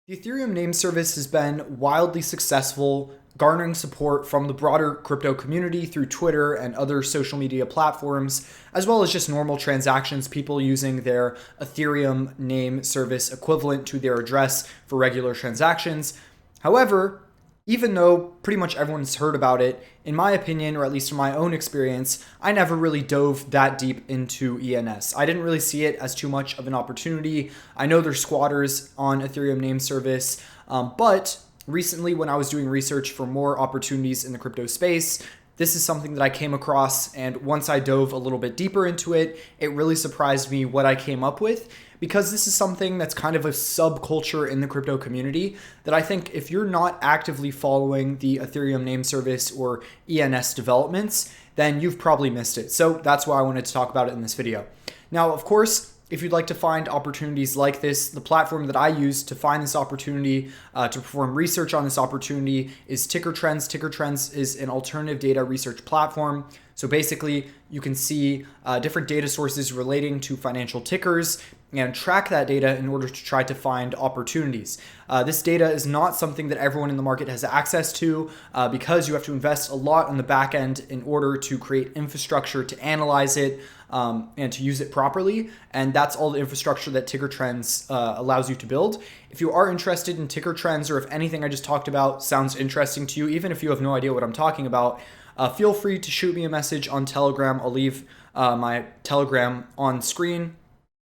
The Ethereum name service has been wildly successful, garnering support from the broader crypto community through Twitter and other social media platforms, as well as just normal transactions, people using their Ethereum name service equivalent to their address for regular transactions. However, even though pretty much everyone's heard about it, in my opinion, or at least in my own experience, I never really dove that deep into ENS. I didn't really see it as too much of an opportunity. I know there's squatters on Ethereum name service, but recently when I was doing research for more opportunities in the crypto space, this is something that I came across, and once I dove a little bit deeper into it, it really surprised me what I came up with, because this is something that's kind of a subculture in the crypto community that I think if you're not actively following the Ethereum name service or ENS developments, then you've probably missed it. So that's why I wanted to talk about it in this video. Now, of course, if you'd like to find opportunities like this, the platform that I use to find this opportunity, to perform research on this opportunity is Ticker Trends. Ticker Trends is an alternative data research platform. So basically, you can see different data sources relating to financial tickers and track that data in order to try to find opportunities. This data is not something that everyone in the market has access to because you have to invest a lot on the back end in order to create infrastructure to analyze it and to use it properly. And that's all the infrastructure that Ticker Trends allows you to build. If you are interested in Ticker Trends, or if anything I just talked about sounds interesting to you, even if you have no idea what I'm talking about, feel free to shoot me a message on Telegram. I'll leave my Telegram on screen,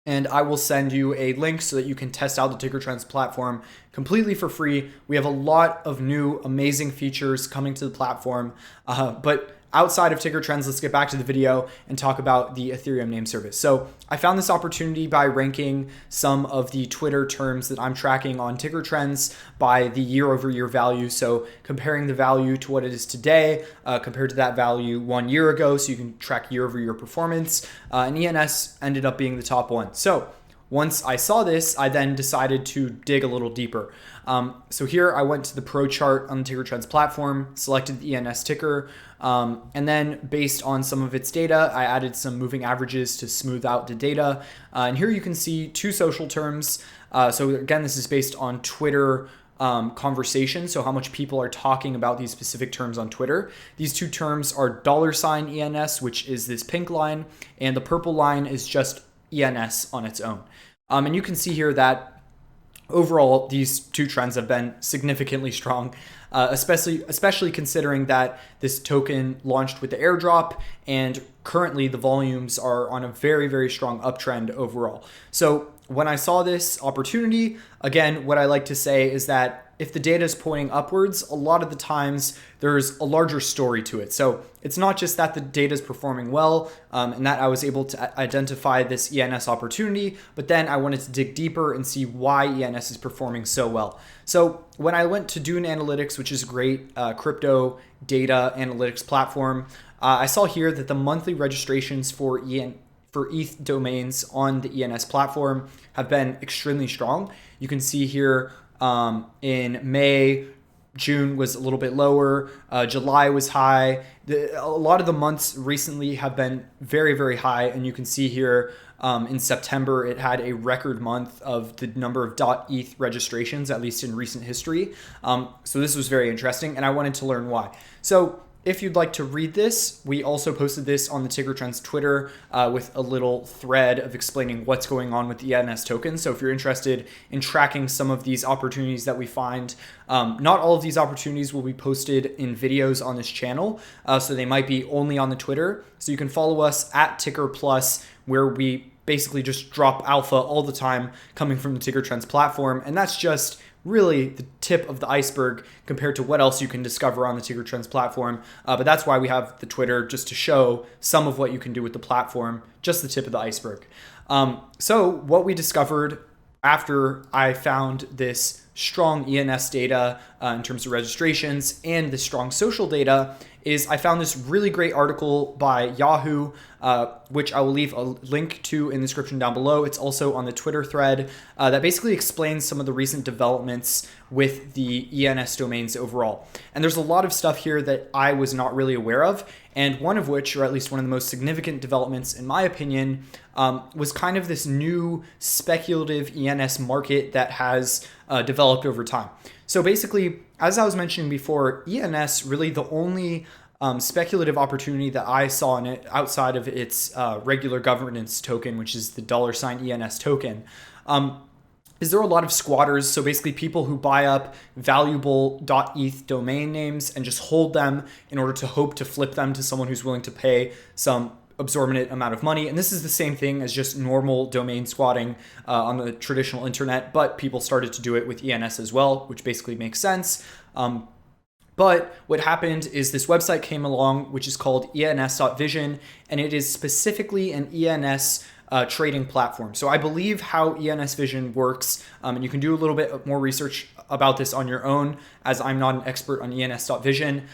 and I will send you a link so that you can test out the Ticker Trends platform completely for free. We have a lot of new amazing features coming to the platform, but outside of Ticker Trends, let's get back to the video and talk about the Ethereum name service. So I found this opportunity by ranking some of the Twitter terms that I'm tracking on Ticker Trends by the year-over-year value. So comparing the value to what it is today compared to that value 1 year ago, so you can track year-over-year performance. And ENS ended up being the top one. So once I saw this, I then decided to dig a little deeper. So here I went to the Pro chart on the Ticker Trends platform, selected the ENS ticker, and then based on some of its data, I added some moving averages to smooth out the data. And here you can see two social terms. So again, this is based on Twitter conversation, so how much people are talking about these specific terms on Twitter. These two terms are $ENS, which is this pink line, and the purple line is just ENS on its own. And you can see here that overall, these two trends have been significantly strong, especially considering that this token launched with the airdrop, and currently the volumes are on a very, very strong uptrend overall. So when I saw this opportunity, again, what I like to say is that if the data is pointing upwards, a lot of the times there's a larger story to it. So it's not just that the data is performing well and that I was able to identify this ENS opportunity, but then I wanted to dig deeper and see why ENS is performing so well. So when I went to Dune Analytics, which is a great crypto data analytics platform, I saw here that the monthly registrations for ETH domains on the ENS platform have been extremely strong. You can see here in May, June was a little bit lower. July was high. A lot of the months recently have been very, very high. And you can see here in September, it had a record month of the number of .eth registrations, at least in recent history. So this was very interesting, and I wanted to learn why. So if you'd like to read this, we also posted this on the Ticker Trends Twitter with a little thread of explaining what's going on with the ENS token. So if you're interested in tracking some of these opportunities that we find, not all of these opportunities will be posted in videos on this channel. So they might be only on the Twitter. So you can follow us at Ticker Plus, where we basically just drop alpha all the time coming from the Ticker Trends platform. And that's just really the tip of the iceberg compared to what else you can discover on the Ticker Trends platform. But that's why we have the Twitter, just to show some of what you can do with the platform, just the tip of the iceberg. So what we discovered after I found this strong ENS data in terms of registrations and the strong social data is I found this really great article by Yahoo, which I will leave a link to in the description down below. It's also on the Twitter thread that basically explains some of the recent developments with the ENS domains overall. And there's a lot of stuff here that I was not really aware of, and one of which, or at least one of the most significant developments in my opinion, was kind of this new speculative ENS market that has developed over time. So basically, as I was mentioning before, ENS really the only speculative opportunity that I saw in it outside of its regular governance token, which is the $ENS token, is there are a lot of squatters. So basically people who buy up valuable .eth domain names and just hold them in order to hope to flip them to someone who's willing to pay some exorbitant amount of money. And this is the same thing as just normal domain squatting on the traditional internet, but people started to do it with ENS as well, which basically makes sense. But what happened is this website came along, which is called ens.vision, and it is specifically an ENS trading platform. So I believe how ENS Vision works, and you can do a little bit more research about this on your own, as I'm not an expert on ens.vision,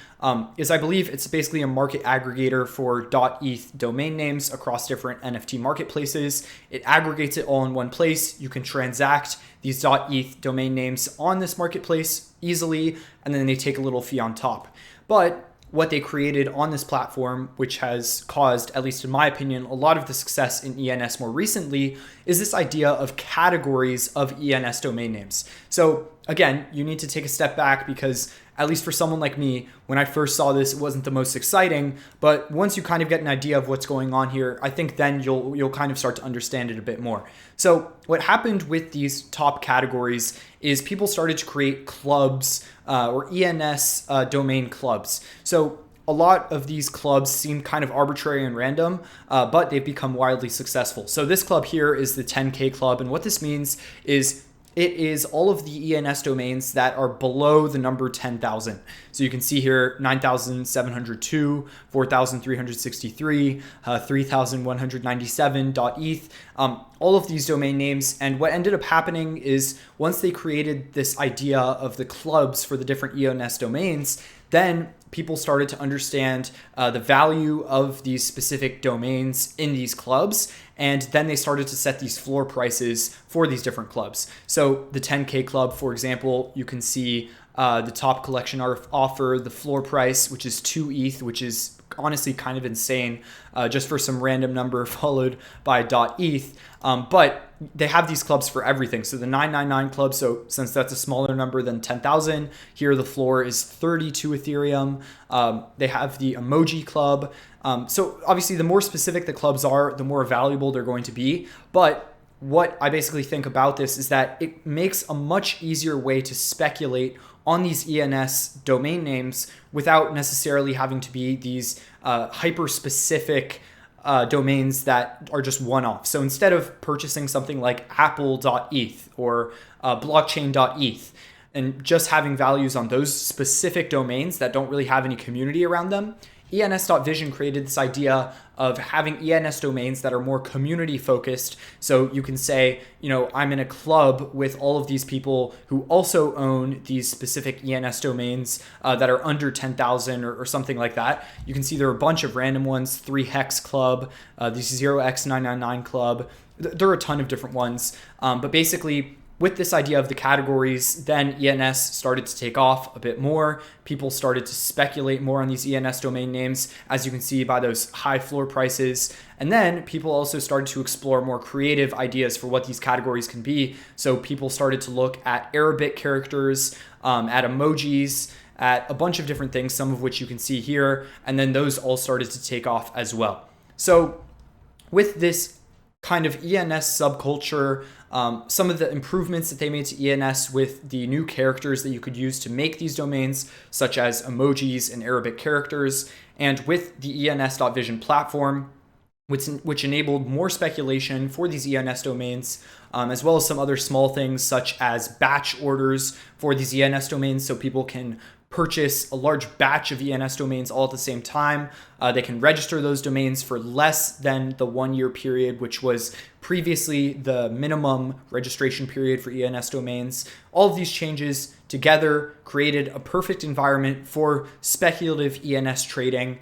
is I believe it's basically a market aggregator for .eth domain names across different NFT marketplaces. It aggregates it all in one place. You can transact these .eth domain names on this marketplace easily, and then they take a little fee on top. But what they created on this platform, which has caused, at least in my opinion, a lot of the success in ENS more recently, is this idea of categories of ENS domain names. So again, you need to take a step back because at least for someone like me, when I first saw this, it wasn't the most exciting, but once you kind of get an idea of what's going on here, I think then you'll kind of start to understand it a bit more. So what happened with these top categories is people started to create clubs or ENS domain clubs. So a lot of these clubs seem kind of arbitrary and random, but they've become wildly successful. So this club here is the 10K club, and what this means is it is all of the ENS domains that are below the number 10,000. So you can see here 9,702, 4,363, 3,197.eth, all of these domain names. And what ended up happening is once they created this idea of the clubs for the different ENS domains, then people started to understand the value of these specific domains in these clubs. And then they started to set these floor prices for these different clubs. So the 10K club, for example, you can see the top collection offer, the floor price, which is 2 ETH, which is honestly kind of insane, just for some random number followed by .eth. But they have these clubs for everything. So the 999 club, so since that's a smaller number than 10,000, here the floor is 32 Ethereum. They have the emoji club. So obviously the more specific the clubs are, the more valuable they're going to be. But what I basically think about this is that it makes a much easier way to speculate on these ENS domain names without necessarily having to be these hyper-specific domains that are just one-off. So instead of purchasing something like apple.eth or blockchain.eth and just having values on those specific domains that don't really have any community around them, ens.vision created this idea of having ENS domains that are more community focused. So you can say, you know, I'm in a club with all of these people who also own these specific ENS domains that are under 10,000 or something like that. You can see there are a bunch of random ones, 3hex club, the 0x999 club. There are a ton of different ones. But basically, with this idea of the categories, then ENS started to take off a bit more. People started to speculate more on these ENS domain names, as you can see by those high floor prices. And then people also started to explore more creative ideas for what these categories can be. So people started to look at Arabic characters, at emojis, at a bunch of different things, some of which you can see here. And then those all started to take off as well. So with this kind of ENS subculture, some of the improvements that they made to ENS with the new characters that you could use to make these domains, such as emojis and Arabic characters, and with the ens.vision platform, which enabled more speculation for these ENS domains, as well as some other small things such as batch orders for these ENS domains, so people can purchase a large batch of ENS domains all at the same time. They can register those domains for less than the 1 year period, which was previously the minimum registration period for ENS domains. All of these changes together created a perfect environment for speculative ENS trading,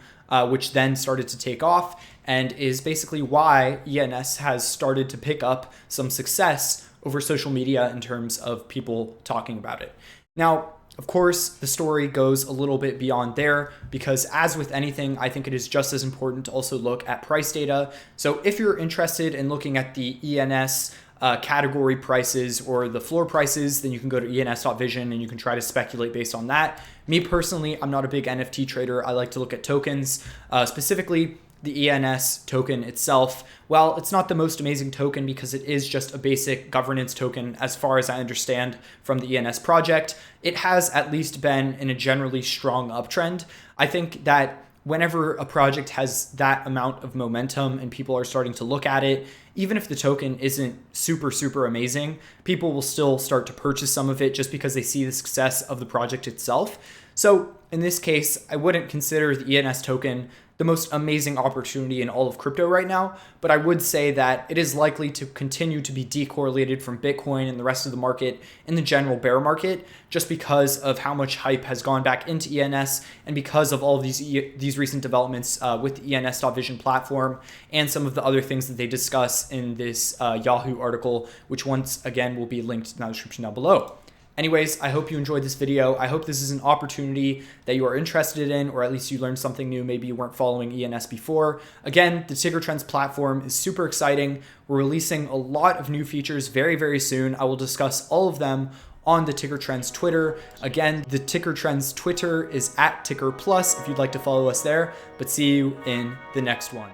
which then started to take off and is basically why ENS has started to pick up some success over social media in terms of people talking about it. Now, of course, the story goes a little bit beyond there because as with anything, I think it is just as important to also look at price data. So if you're interested in looking at the ENS category prices or the floor prices, then you can go to ens.vision and you can try to speculate based on that. Me personally, I'm not a big NFT trader. I like to look at tokens, specifically the ENS token itself. While it's not the most amazing token because it is just a basic governance token as far as I understand from the ENS project, it has at least been in a generally strong uptrend. I think that whenever a project has that amount of momentum and people are starting to look at it, even if the token isn't super amazing, people will still start to purchase some of it just because they see the success of the project itself. So in this case, I wouldn't consider the ENS token the most amazing opportunity in all of crypto right now, but I would say that it is likely to continue to be decorrelated from Bitcoin and the rest of the market in the general bear market, just because of how much hype has gone back into ENS and because of all of these recent developments with the ENS.vision platform and some of the other things that they discuss in this Yahoo article, which once again will be linked in the description down below. Anyways, I hope you enjoyed this video. I hope this is an opportunity that you are interested in, or at least you learned something new. Maybe you weren't following ENS before. Again, the Ticker Trends platform is super exciting. We're releasing a lot of new features very soon. I will discuss all of them on the Ticker Trends Twitter. Again, the Ticker Trends Twitter is @TickerPlus if you'd like to follow us there, but see you in the next one.